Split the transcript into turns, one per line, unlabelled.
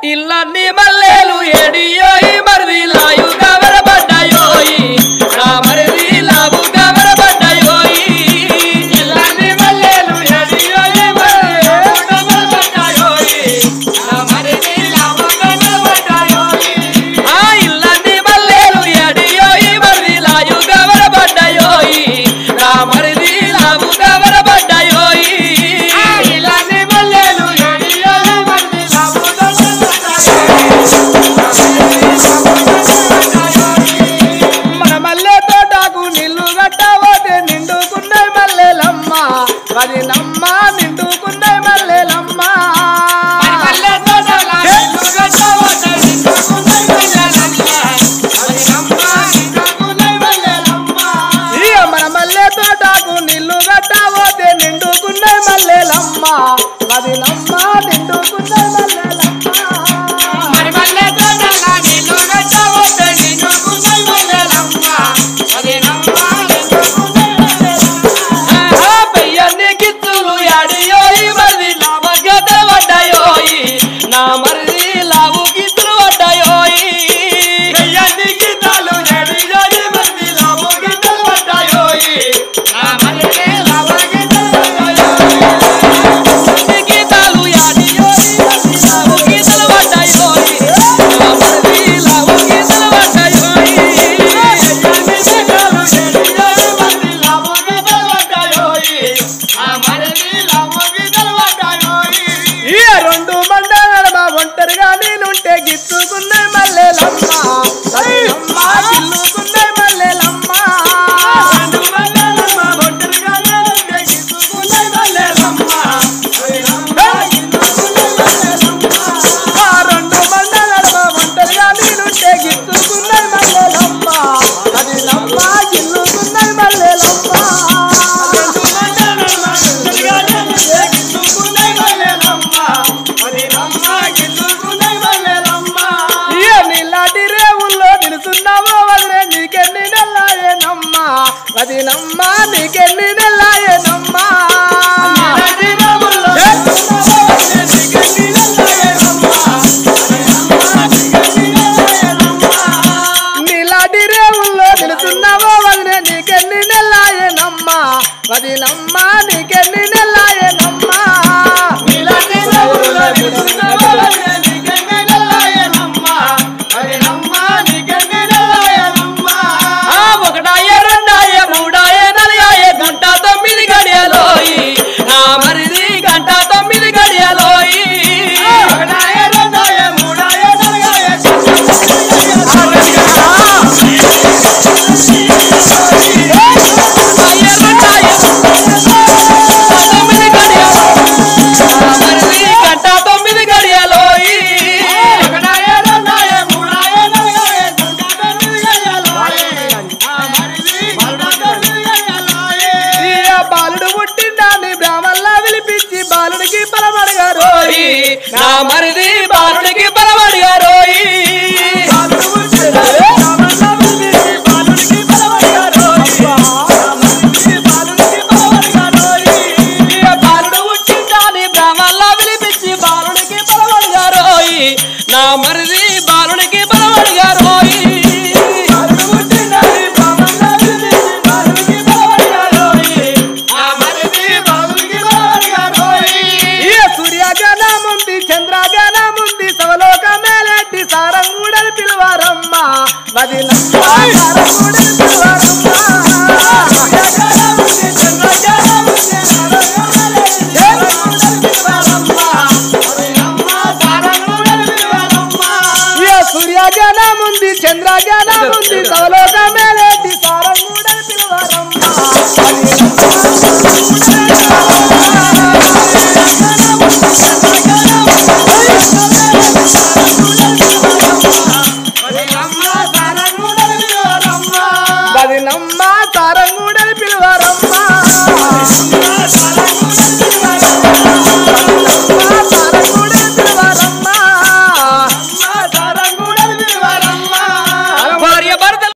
ఇల్లన్ని మల్లెలు ఎడియోయి మరిది లాయు కవరబడ్డాయోయి నా మరిది లావు కవరబడ్డాయోయి ఇల్లన్ని మల్లెలు ఎడియోయి మరిది కవరబడ్డాయోయి నా మరిది లావు కవరబడ్డాయోయి ఆ ఇల్లన్ని మల్లెలు ఎడియోయి మరిది లాయు కవరబడ్డాయోయి నా మరిది లావు కవరబడ్డాయోయి ఆ ఇల్లన్ని మల్లెలు ఎడియోయి మరిది లావు మన మల్లె తోటకు నిల్లు గట్టవతే నిండుకున్నాయి మల్లెలమ్మ అది నమ్మ నిండుకున్నాయి మల్లెలమ్మ మల్లె తోటకు నిల్లు గట్టవతే నిండుకున్నాయి మల్లెలమ్మ అది నమ్మ నిండుకున్నాయి మల్లెలమ్మ ఇయ మన మల్లె తోటకు నిల్లు గట్టవతే నిండుకున్నాయి మల్లెలమ్మ అది నమ్మ నిండుకున్నాయి మల్లెలమ్మ మరి మల్లె తోటకు నిల్లు గట్టవతే నిండుకున్నాయి మల్లెలమ్మ అది నమ్మ నిండుకున్నాయి మల్లెలమ్మ ఆ పెయ్యన్ని కిత్తులు యాడియోయి మరిది లావ గదవడ్డాయోయి నా మరిది లావు కిత్తులు వడ్డాయోయి పెయ్యన్ని కిత్తులు యాడియోయి మరిది లావు కిత్తులు వడ్డాయోయి నా మరిది లావు కిత్తులు వడ్డాయోయి కిత్తులు యాడియోయి మరిది లావు కిత్తులు వడ్డాయోయి నా మరిది లావు కిత్తులు వడ్డాయోయి పెయ్యన్ని కిత్తులు యాడియోయి మరిది లావు కిత్తులు వడ్డాయోయి నా మరిది లావు కిత్తులు వడ్డాయోయి ఈ రెండు మండల ఒంటరిగా నేనుంటే గిచ్చుకున్నాయి మల్లెలమ్మ అయ్యమ్మ గిల్లుకున్నాయి మల్లెలమ్మ రెండు మండలమ్మ ఒంటరిగా నేనుంటే గిచ్చుకున్నాయి మల్లెలమ్మ అయ్యమ్మ గిల్లుకున్నాయి మల్లెలమ్మ ఆ రెండు మండలమ్మ ఒంటరిగా నేనుంటే గిచ్చుకున్నాయి మల్లెలమ్మ అది నమ్మ గిల్లుకున్నాయి మల్లెలమ్మ రెండు మండలమ్మ ఒంటరిగా నేనుంటే గిచ్చుకున్నాయి మల్లెలమ్మ అది నమ్మ గిల్లుకున్నాయి మల్లెలమ్మ ఇయ నీలాంటి రేవుల్లో నిలుస్తున్నావో వదిలే నీకెన్ని నెల్లాయేనమ్మ అది నమ్మ నీకెన్ని నెల్లాయేనమ్మ నీలాంటి రేవుల్లో నిలుస్తున్నావో వదిలే నీకెన్ని నెల్లాయేనమ్మ నీలాంటి రేవుల్లో నిలుస్తున్నావో వదిలే నీకెన్ని నెల్లాయేనమ్మ అది నమ్మ నీకెన్ని నెల్లాయేనమ్మ నీలాంటి రేవుల్లో నిలుస్తున్నావో వదిలే నీకెన్ని నెల్లాయేనమ్మ అది నమ్మ నీకెన్ని నెల్లాయేనమ్మ ఆ ఒకటాయే రెండాయే మూడాయే నలయాయే గంట 9 గడియలోయి నా మరిది గంట 9 గడియలోయి ఒకటాయే రెండాయే మూడాయే నలయాయే బాలుడు పుట్టిండాన్ని బ్రాహ్మణులా పిలిపించి బాలుడికి బలమడిగారోయి నా మరిది బాలుడికి బలమడిగారోయి బాలుడు పుట్టిండాన్ని బ్రాహ్మణులా పిలిపించి బాలుడికి బలమడిగారోయి నా మరిది బాలుడికి బలమడిగారోయి సూర్యగణముంది చంద్రగణముంది సవలోక మేలెట్టి సారంగూడని పిలువారమ్మ అది నమ్మ సారంగూడని పిలువారమ్మ సూర్యగణముంది చంద్రగణముంది సూర్యగణముంది చంద్రగణముంది సవలోక మేలెట్టి సారంగూడని పిలువారమ్మ అది నమ్మ సారంగూడ